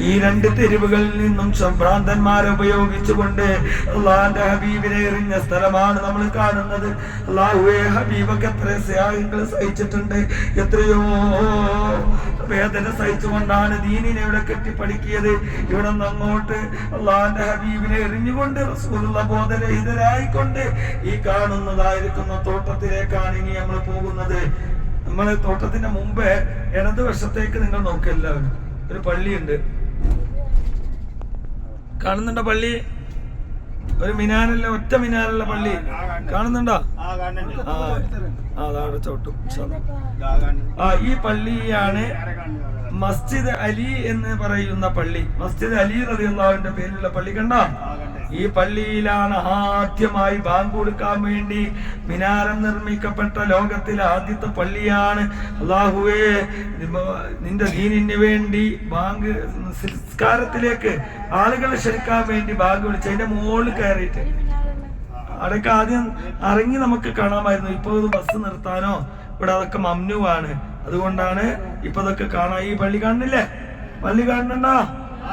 ഈ രണ്ട് തെരുവുകളിൽ നിന്നും സംഭ്രാന്തന്മാരെ ഉപയോഗിച്ചുകൊണ്ട് അള്ളാന്റെ ഹബീബിനെ എറിഞ്ഞ സ്ഥലമാണ് നമ്മൾ കാണുന്നത്. അള്ളാഹുവേ, ഹബീബൊക്കെ എത്ര ത്യാഗങ്ങൾ സഹിച്ചിട്ടുണ്ട്, എത്രയോ വേദന സഹിച്ചുകൊണ്ടാണ് ദീനിനെ ഇവിടെ കെട്ടിപ്പടുക്കിയത്. ഇവിടെ നിന്ന് അങ്ങോട്ട് അള്ളാന്റെ ഹബീബിനെ എറിഞ്ഞുകൊണ്ട് റസൂലുള്ള ബോധരഹിതരായിക്കൊണ്ട് ഈ കാണുന്നതായിരിക്കുന്ന തോട്ടത്തിലേക്കാണ് ഇനി നമ്മൾ പോകുന്നത്. നമ്മൾ തോട്ടത്തിന്റെ മുമ്പേ ഇടതുവശത്തേക്ക് നിങ്ങൾ നോക്കില്ല, ഒരു പള്ളിയുണ്ട്, കാണുന്നുണ്ടോ? പള്ളി ഒരു മിനാരല്ല, ഒറ്റ മിനാരല്ല പള്ളി കാണുന്നുണ്ടോ? അതാണ് ചോട്ടും. ഈ പള്ളിയാണ് മസ്ജിദ് അലി എന്ന് പറയുന്ന പള്ളി. മസ്ജിദ് അലി റളിയല്ലാഹുവിന്റെ പേരിലുള്ള പള്ളി കണ്ടോ? ഈ പള്ളിയിലാണ് ആദ്യമായി ബാങ്ക് കൊടുക്കാൻ വേണ്ടി മിനാരം നിർമ്മിക്കപ്പെട്ട ലോകത്തിലെ ആദ്യത്തെ പള്ളിയാണ്. അല്ലാഹുവേ, നിന്റെ ദീനിന് വേണ്ടി ബാങ്ക് സംസ്കാരത്തിലേക്ക് ആളുകളെ ക്ഷണിക്കാൻ വേണ്ടി ബാങ്ക് വിളിച്ച് അതിന്റെ മുകളിൽ കയറിയിട്ട് അവിടെയൊക്കെ ആദ്യം ഇറങ്ങി നമുക്ക് കാണാമായിരുന്നു. ഇപ്പൊ ഇത് ബസ് നിർത്താനോ ഇവിടെ അതൊക്കെ മമ്നുവാണ്. അതുകൊണ്ടാണ് ഇപ്പൊ ഇതൊക്കെ കാണാൻ. ഈ പള്ളി കാണുന്നില്ലേ? പള്ളി കാണുന്നുണ്ടോ?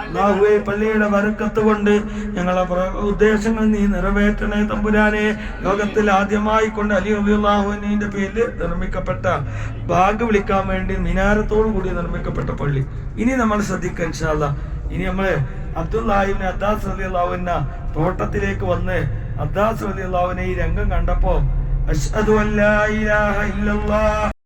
അല്ലാഹുവേ, പള്ളിയുടെ ബറക്കത്ത് കൊണ്ട് ഞങ്ങളെ ഉദ്ദേശങ്ങൾ നീ നിറവേറ്റണേ തമ്പുരാനെ. ലോകത്തിൽ ആദ്യമായി കൊണ്ട് അലി റളിയല്ലാഹു അൻഹുവിന്റെ പേരിൽ നിർമ്മിക്കപ്പെട്ട ബാങ്ക് വിളിക്കാൻ വേണ്ടി മിനാരത്തോടു കൂടി നിർമ്മിക്കപ്പെട്ട പള്ളി. ഇനി നമ്മൾ ശ്രദ്ധിക്കുക ഇൻഷാ അല്ലാഹ്. ഇനി നമ്മള് അബ്ദുല്ലാഹി ഇബ്നു അബ്ബാസ് റളിയല്ലാഹു അൻഹു തോട്ടത്തിലേക്ക് വന്ന് അബ്ബാസ് റളിയല്ലാഹു അൻഹു ഈ രംഗം കണ്ടപ്പോ അശ്ഹദു അല്ലാ ഇലാഹ ഇല്ലല്ലാഹ്